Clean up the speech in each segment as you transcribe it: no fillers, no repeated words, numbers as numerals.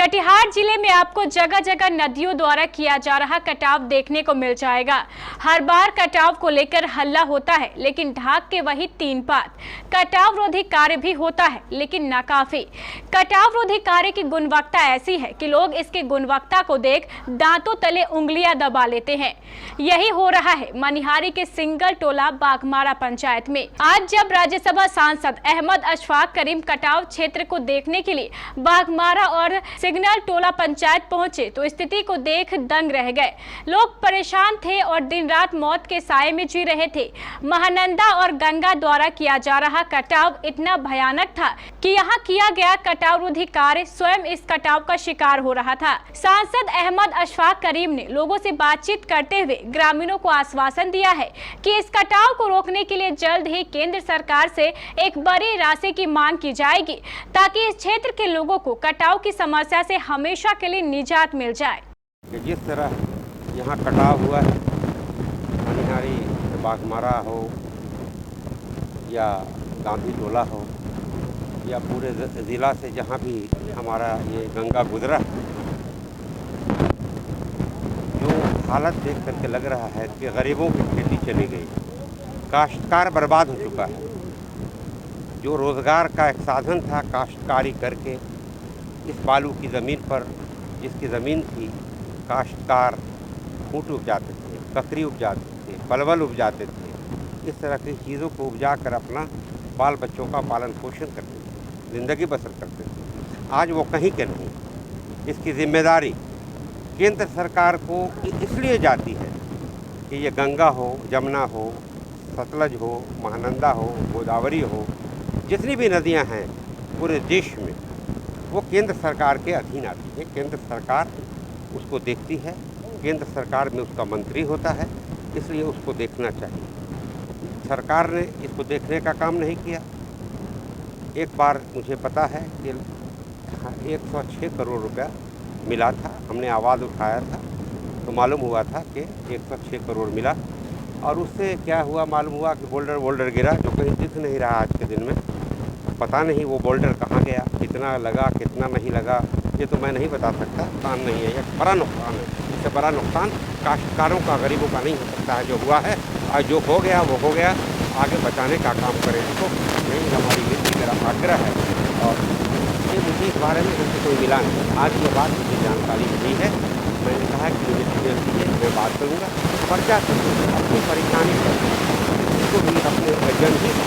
कटिहार जिले में आपको जगह जगह नदियों द्वारा किया जा रहा कटाव देखने को मिल जाएगा। हर बार कटाव को लेकर हल्ला होता है, लेकिन ढाक के वही तीन बात। कटाव रोधी कार्य भी होता है, लेकिन नाकाफी। कटाव रोधी कार्य की गुणवत्ता ऐसी है कि लोग इसकी गुणवत्ता को देख दांतों तले उंगलियां दबा लेते हैं। यही हो रहा है मनिहारी के सिंगल टोला बाघमारा पंचायत में। आज जब राज्यसभा सांसद अहमद अशफाक करीम कटाव क्षेत्र को देखने के लिए बाघमारा और सिग्नल टोला पंचायत पहुंचे तो स्थिति को देख दंग रह गए। लोग परेशान थे और दिन रात मौत के साए में जी रहे थे। महानंदा और गंगा द्वारा किया जा रहा कटाव इतना भयानक था कि यहाँ किया गया कटाव रोधी कार्य स्वयं इस कटाव का शिकार हो रहा था। सांसद अहमद अशफाक करीम ने लोगों से बातचीत करते हुए ग्रामीणों को आश्वासन दिया है कि इस कटाव को रोकने के लिए जल्द ही केंद्र सरकार से एक बड़ी राशि की मांग की जाएगी, ताकि इस क्षेत्र के लोगों को कटाव की समस्या से हमेशा के लिए निजात मिल जाए। जिस तरह यहाँ कटाव हुआ है, मनिहारी बाघमारा हो या गांधी टोला हो या पूरे ज़िला से जहाँ भी हमारा ये गंगा गुजरा, जो हालत देख करके लग रहा है कि गरीबों की खेती चली गई, काश्तकार बर्बाद हो चुका है। जो रोज़गार का एक साधन था काश्तकारी करके, इस बालू की ज़मीन पर जिसकी ज़मीन थी, काश्तकार ऊँट उपजाते थे, बकरी उपजाते थे, पलवल उपजाते थे। इस तरह की चीज़ों को उपजा कर अपना बाल बच्चों का पालन पोषण करते थे, ज़िंदगी बसर करते थे। आज वो कहीं के नहीं। इसकी जिम्मेदारी केंद्र सरकार को इसलिए जाती है कि ये गंगा हो, जमुना हो, सतलज हो, महानंदा हो, गोदावरी हो, जितनी भी नदियां हैं पूरे देश में, वो केंद्र सरकार के अधीन आती है। केंद्र सरकार उसको देखती है, केंद्र सरकार में उसका मंत्री होता है, इसलिए उसको देखना चाहिए। सरकार ने इसको देखने का काम नहीं किया। एक बार मुझे पता है कि 106 करोड़ रुपया मिला था, हमने आवाज़ उठाया था तो मालूम हुआ था कि 106 करोड़ मिला, और उससे क्या हुआ मालूम हुआ कि बोल्डर गिरा, जो कहीं दिख नहीं रहा आज के दिन में। पता नहीं वो बोल्डर कहाँ गया, कितना लगा कितना नहीं लगा, ये तो मैं नहीं बता सकता। नुकसान नहीं है, यह बड़ा नुकसान है। इससे बड़ा नुकसान काश्तकारों का, गरीबों का नहीं हो सकता है। जो हुआ है और जो हो गया वो हो गया, आगे बचाने का काम करें इसको, यही हमारी विनती मेरा आग्रह है। और ये मुझे इस बारे में हमसे कोई मिला नहीं, आज ये बात मुझे जानकारी नहीं है। मैंने कहा कि मुझे मिलती है, मैं बात करूँगा, पर्चा करूँगा, अपनी परेशानी पर उसको भी अपने जनहित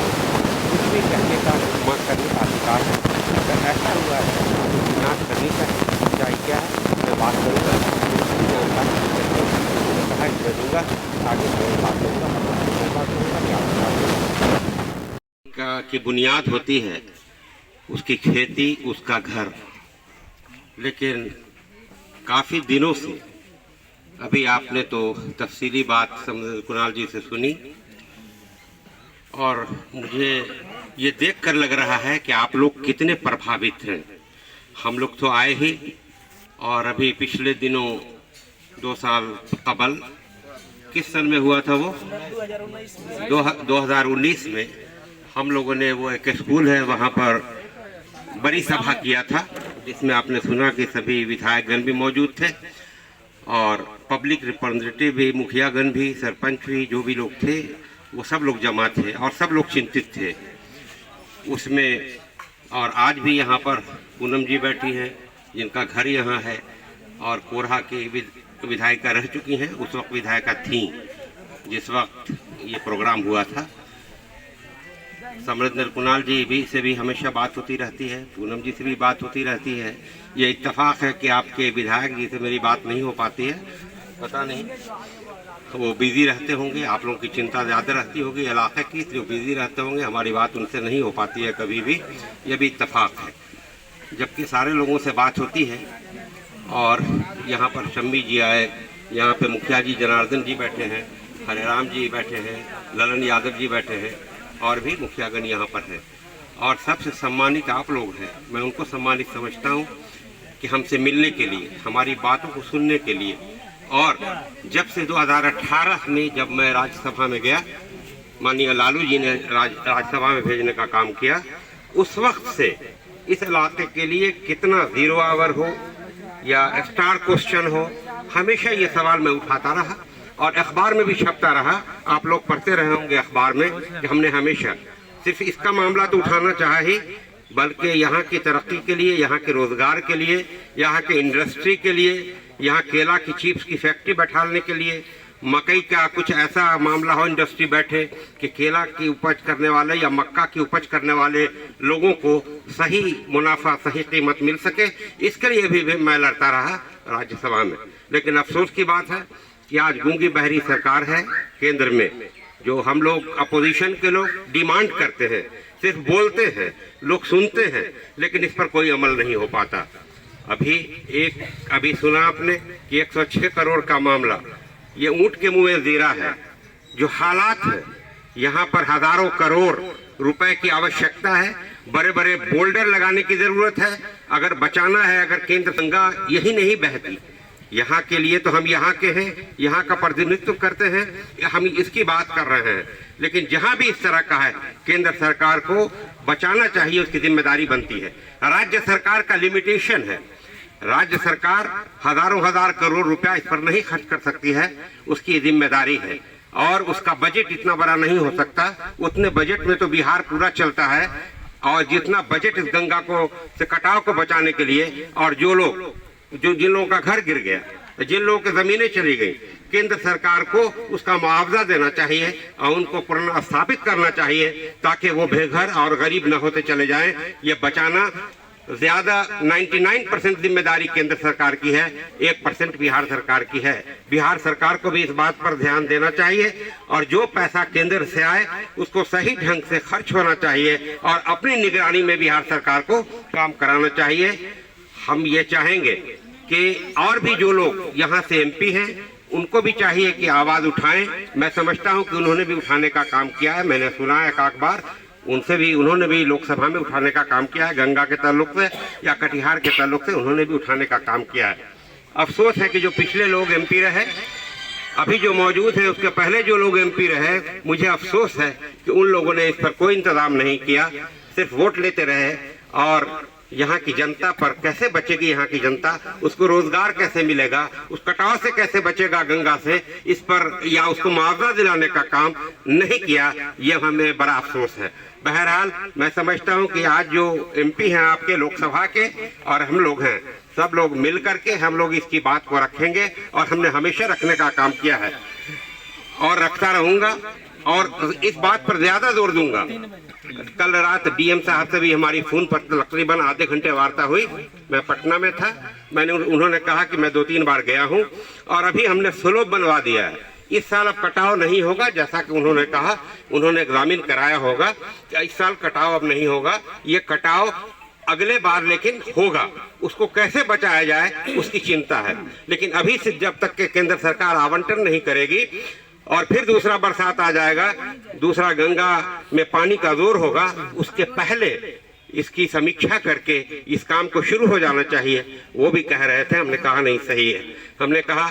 कुछ भी कहने का मांग करने का अधिकार है। अगर ऐसा हुआ है तो जाँच करनी चाहिए, सच्चाई क्या है, मैं बात करूँगा, उसकी जानकारी कहा दे दूँगा, आगे मैं बात करूँगा, मैं बात करूँगा क्या का की बुनियाद होती है उसकी खेती, उसका घर। लेकिन काफ़ी दिनों से, अभी आपने तो तफसीली बात कुणाल जी से सुनी, और मुझे ये देखकर लग रहा है कि आप लोग कितने प्रभावित हैं। हम लोग तो आए ही, और अभी पिछले दिनों 2 साल कबल, किस सन में हुआ था वो, 2019 में हम लोगों ने, वो एक स्कूल है वहाँ पर बड़ी सभा किया था, जिसमें आपने सुना कि सभी विधायकगण भी मौजूद थे और पब्लिक रिप्रेजेंटेटिव भी, मुखियागण भी, सरपंच भी, जो भी लोग थे वो सब लोग जमा थे और सब लोग चिंतित थे उसमें। और आज भी यहाँ पर पूनम जी बैठी हैं, जिनका घर यहाँ है, और कोरहा की विधायिका रह चुकी हैं, उस वक्त विधायिका थी जिस वक्त ये प्रोग्राम हुआ था। समृद्ध कुणाल जी भी से भी हमेशा बात होती रहती है, पूनम जी से भी बात होती रहती है। ये इत्तेफाक है कि आपके विधायक जी से मेरी बात नहीं हो पाती है, पता नहीं वो बिज़ी रहते होंगे, आप लोगों की चिंता ज़्यादा रहती होगी इलाके की, जो बिज़ी रहते होंगे, हमारी बात उनसे नहीं हो पाती है कभी भी, ये भी इत्तेफाक है। जबकि सारे लोगों से बात होती है। और यहाँ पर शम्मी जी आए, यहाँ पे मुखिया जी जनार्दन जी बैठे हैं, हरेराम जी बैठे हैं, ललन यादव जी बैठे हैं, और भी मुखियागण यहाँ पर है। और सबसे सम्मानित आप लोग हैं, मैं उनको सम्मानित समझता हूँ कि हमसे मिलने के लिए, हमारी बातों को सुनने के लिए। और जब से 2018 में जब मैं राज्यसभा में गया, माननीय लालू जी ने राज्यसभा में भेजने का काम किया, उस वक्त से इस इलाके के लिए कितना 0 आवर हो या स्टार क्वेश्चन हो, हमेशा ये सवाल मैं उठाता रहा और अखबार में भी छपता रहा। आप लोग पढ़ते रहे होंगे अखबार में कि हमने हमेशा सिर्फ इसका मामला तो उठाना चाहा ही, बल्कि यहाँ की तरक्की के लिए, यहाँ के रोजगार के लिए, यहाँ के इंडस्ट्री के लिए, यहाँ केला की चिप्स की फैक्ट्री बैठाने के लिए, मकई का कुछ ऐसा मामला हो इंडस्ट्री बैठे कि केला की उपज करने वाले या मक्का की उपज करने वाले लोगों को सही मुनाफा, सही कीमत मिल सके, इसके लिए भी मैं लड़ता रहा राज्यसभा में। लेकिन अफसोस की बात है कि आज गूंगी बहरी सरकार है केंद्र में। जो हम लोग अपोजिशन के लोग डिमांड करते हैं, सिर्फ बोलते हैं, लोग सुनते हैं, लेकिन इस पर कोई अमल नहीं हो पाता। अभी सुना आपने कि 106 करोड़ का मामला, ये ऊंट के मुंह में जीरा है। जो हालात है, यहाँ पर हजारों करोड़ रुपए की आवश्यकता है, बड़े बड़े बोल्डर लगाने की जरूरत है अगर बचाना है। अगर केंद्र गंगा यही नहीं बहती, यहाँ के लिए तो हम यहाँ के हैं, यहाँ का प्रतिनिधित्व करते हैं, हम इसकी बात कर रहे हैं। लेकिन जहाँ भी इस तरह का है, केंद्र सरकार को बचाना चाहिए, उसकी जिम्मेदारी बनती है। राज्य सरकार का लिमिटेशन है, राज्य सरकार हजारों हजार करोड़ रुपया इस पर नहीं खर्च कर सकती है, उसकी जिम्मेदारी है। और उसका बजट इतना बड़ा नहीं हो सकता, उतने बजट में तो बिहार पूरा चलता है। और जितना बजट इस गंगा को से कटाव को बचाने के लिए, और जिन लोगों का घर गिर गया, जिन लोगों की जमीनें चली गई, केंद्र सरकार को उसका मुआवजा देना चाहिए और उनको पुनर्स्थापित करना चाहिए, ताकि वो बेघर और गरीब न होते चले जाएं। ये बचाना ज्यादा 99% जिम्मेदारी केंद्र सरकार की है, 1% बिहार सरकार की है। बिहार सरकार को भी इस बात पर ध्यान देना चाहिए और जो पैसा केंद्र से आए उसको सही ढंग से खर्च होना चाहिए और अपनी निगरानी में बिहार सरकार को काम कराना चाहिए। हम ये चाहेंगे कि और भी जो लोग यहाँ से एमपी हैं, उनको भी चाहिए कि आवाज उठाएं। मैं समझता हूँ कि उन्होंने भी उठाने का काम किया है, मैंने सुना है एक बार उन्होंने भी लोकसभा में उठाने का काम किया है, गंगा के ताल्लुक से या कटिहार के ताल्लुक से उन्होंने भी उठाने का काम किया है। अफसोस है कि जो पिछले लोग एमपी रहे, अभी जो मौजूद है, उसके पहले जो लोग एमपी रहे, मुझे अफसोस है कि उन लोगों ने इस पर कोई इंतजाम नहीं किया, सिर्फ वोट लेते रहे। और यहाँ की जनता पर कैसे बचेगी, यहाँ की जनता, उसको रोजगार कैसे मिलेगा, उस कटाव से कैसे बचेगा गंगा से, इस पर या उसको मुआवजा दिलाने का काम नहीं किया, ये हमें बड़ा अफसोस है। बहरहाल मैं समझता हूँ कि आज जो एमपी हैं आपके लोकसभा के और हम लोग हैं, सब लोग मिल करके हम लोग इसकी बात को रखेंगे और हमने हमेशा रखने का काम किया है और रखता रहूंगा। और इस बात पर ज्यादा जोर दूंगा, कल रात डीएम साहब से भी हमारी फोन पर तकरीबन आधे घंटे वार्ता हुई। मैं पटना में था, उन्होंने कहा कि मैं 2-3 बार गया हूं और अभी हमने स्लोप बनवा दिया है। इस साल अब कटाव नहीं होगा, जैसा कि उन्होंने कहा, उन्होंने एग्जामिन कराया होगा कि इस साल कटाव अब नहीं होगा, ये कटाव अगले बार लेकिन होगा। उसको कैसे बचाया जाए उसकी चिंता है। लेकिन अभी से जब तक के केंद्र सरकार आवंटन नहीं करेगी और फिर दूसरा बरसात आ जाएगा, दूसरा गंगा में पानी का जोर होगा, उसके पहले इसकी समीक्षा करके इस काम को शुरू हो जाना चाहिए। वो भी कह रहे थे, हमने कहा नहीं सही है, हमने कहा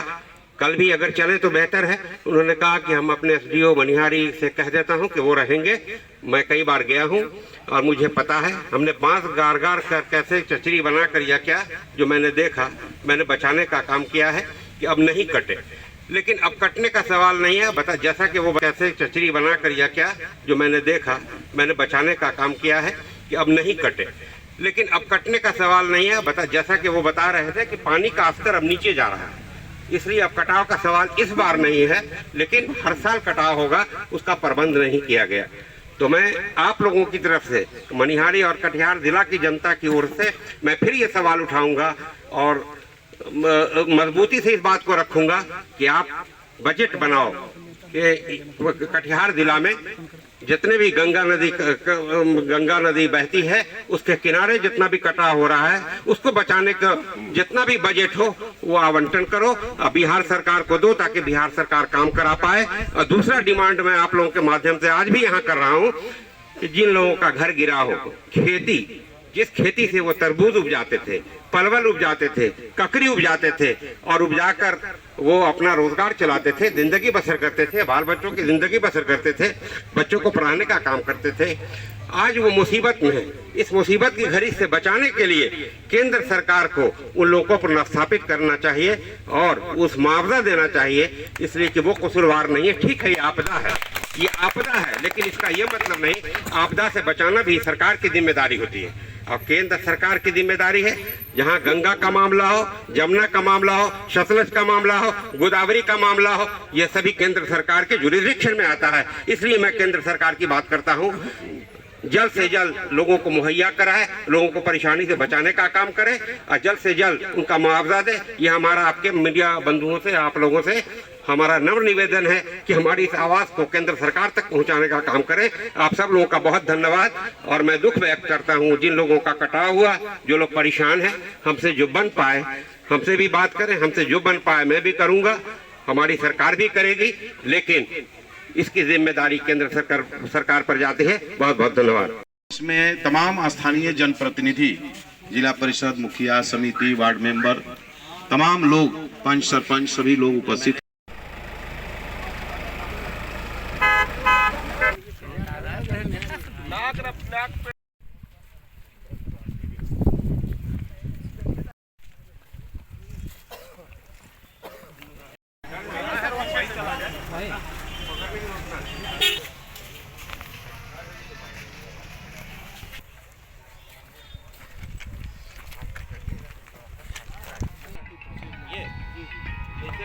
कल भी अगर चले तो बेहतर है। उन्होंने कहा कि हम अपने एसडीओ मनिहारी से कह देता हूं कि वो रहेंगे। मैं कई बार गया हूं और मुझे पता है, हमने बांस गार गार कर कैसे चचरी बना कर या क्या जो मैंने देखा, मैंने बचाने का काम किया है कि अब नहीं कटे। लेकिन अब कटने का सवाल नहीं है, जैसा कि वो कैसे चचरी बना कर या क्या जो मैंने देखा, मैंने बचाने का काम किया है कि अब नहीं कटे। लेकिन अब कटने का सवाल नहीं है, जैसा कि वो बता रहे थे कि पानी का स्तर अब नीचे जा रहा है, इसलिए अब कटाव का सवाल इस बार नहीं है, लेकिन हर साल कटाव होगा, उसका प्रबंध नहीं किया गया। तो मैं आप लोगों की तरफ से, मनिहारी और कटिहार जिला की जनता की ओर से मैं फिर ये सवाल उठाऊंगा और मजबूती से इस बात को रखूंगा कि आप बजट बनाओ कि कटिहार जिला में जितने भी गंगा नदी बहती है उसके किनारे जितना भी कटाव हो रहा है उसको बचाने का जितना भी बजट हो वो आवंटन करो, बिहार सरकार को दो ताकि बिहार सरकार काम करा पाए। और दूसरा डिमांड मैं आप लोगों के माध्यम से आज भी यहाँ कर रहा हूँ कि जिन लोगों का घर गिरा हो, खेती, जिस खेती से वो तरबूज उपजाते थे, परवल उपजाते थे, ककड़ी उपजाते थे और उपजाकर वो अपना रोजगार चलाते थे, जिंदगी बसर करते थे, बाल बच्चों की जिंदगी बसर करते थे, बच्चों को पढ़ाने का काम करते थे आज वो मुसीबत में है। इस मुसीबत की घड़ी से बचाने के लिए केंद्र सरकार को उन लोगों पर स्थापित करना चाहिए और उस मुआवजा देना चाहिए, इसलिए कि वो कसूरवार नहीं है। ठीक है, ये आपदा है, ये आपदा है, लेकिन इसका ये मतलब नहीं, आपदा से बचाना भी सरकार की जिम्मेदारी होती है। और केंद्र सरकार की जिम्मेदारी है, जहां गंगा का मामला हो, जमुना का मामला हो, सतलज का मामला हो, गोदावरी का मामला हो, ये सभी केंद्र सरकार के जुरिडिक्शन में आता है। इसलिए मैं केंद्र सरकार की बात करता हूं, जल्द से जल्द लोगों को मुहैया कराए, लोगों को परेशानी से बचाने का काम करे और जल्द से जल्द उनका मुआवजा दे। ये हमारा आपके मीडिया बंधुओं से, आप लोगों से हमारा नम्र निवेदन है कि हमारी इस आवाज को केंद्र सरकार तक पहुंचाने का काम करें। आप सब लोगों का बहुत धन्यवाद। और मैं दुख व्यक्त करता हूं जिन लोगों का कटाव हुआ, जो लोग परेशान हैं, हमसे जो बन पाए हमसे भी बात करें, हमसे जो बन पाए मैं भी करूंगा, हमारी सरकार भी करेगी, लेकिन इसकी जिम्मेदारी केंद्र सरकार पर जाती है। बहुत बहुत धन्यवाद। इसमें तमाम स्थानीय जनप्रतिनिधि, जिला परिषद, मुखिया समिति, वार्ड मेंबर, तमाम लोग, पंच सरपंच, सभी लोग उपस्थित।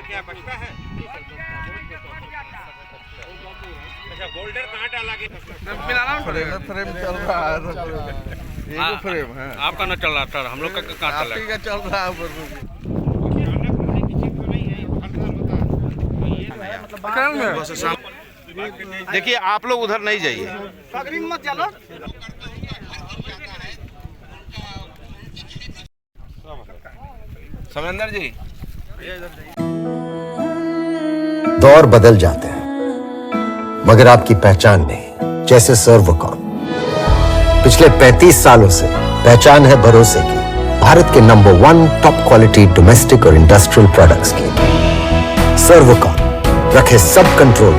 क्या बचता है? अच्छा, बोल्डर कहाँ डाला गया? फ्रेम चल रहा है, ये फ्रेम है। आपका न चल रहा था, हम लोग का कहाँ चल रहा है? चल रहा है देखिए, आप लोग उधर नहीं जाइए। समेंदर जी, दौर बदल जाते हैं मगर आपकी पहचान नहीं। जैसे सर्वकॉम पिछले 35 सालों से पहचान है भरोसे की, भारत के नंबर 1 टॉप क्वालिटी डोमेस्टिक और इंडस्ट्रियल प्रोडक्ट्स की। सर्वकॉम रखे सब कंट्रोल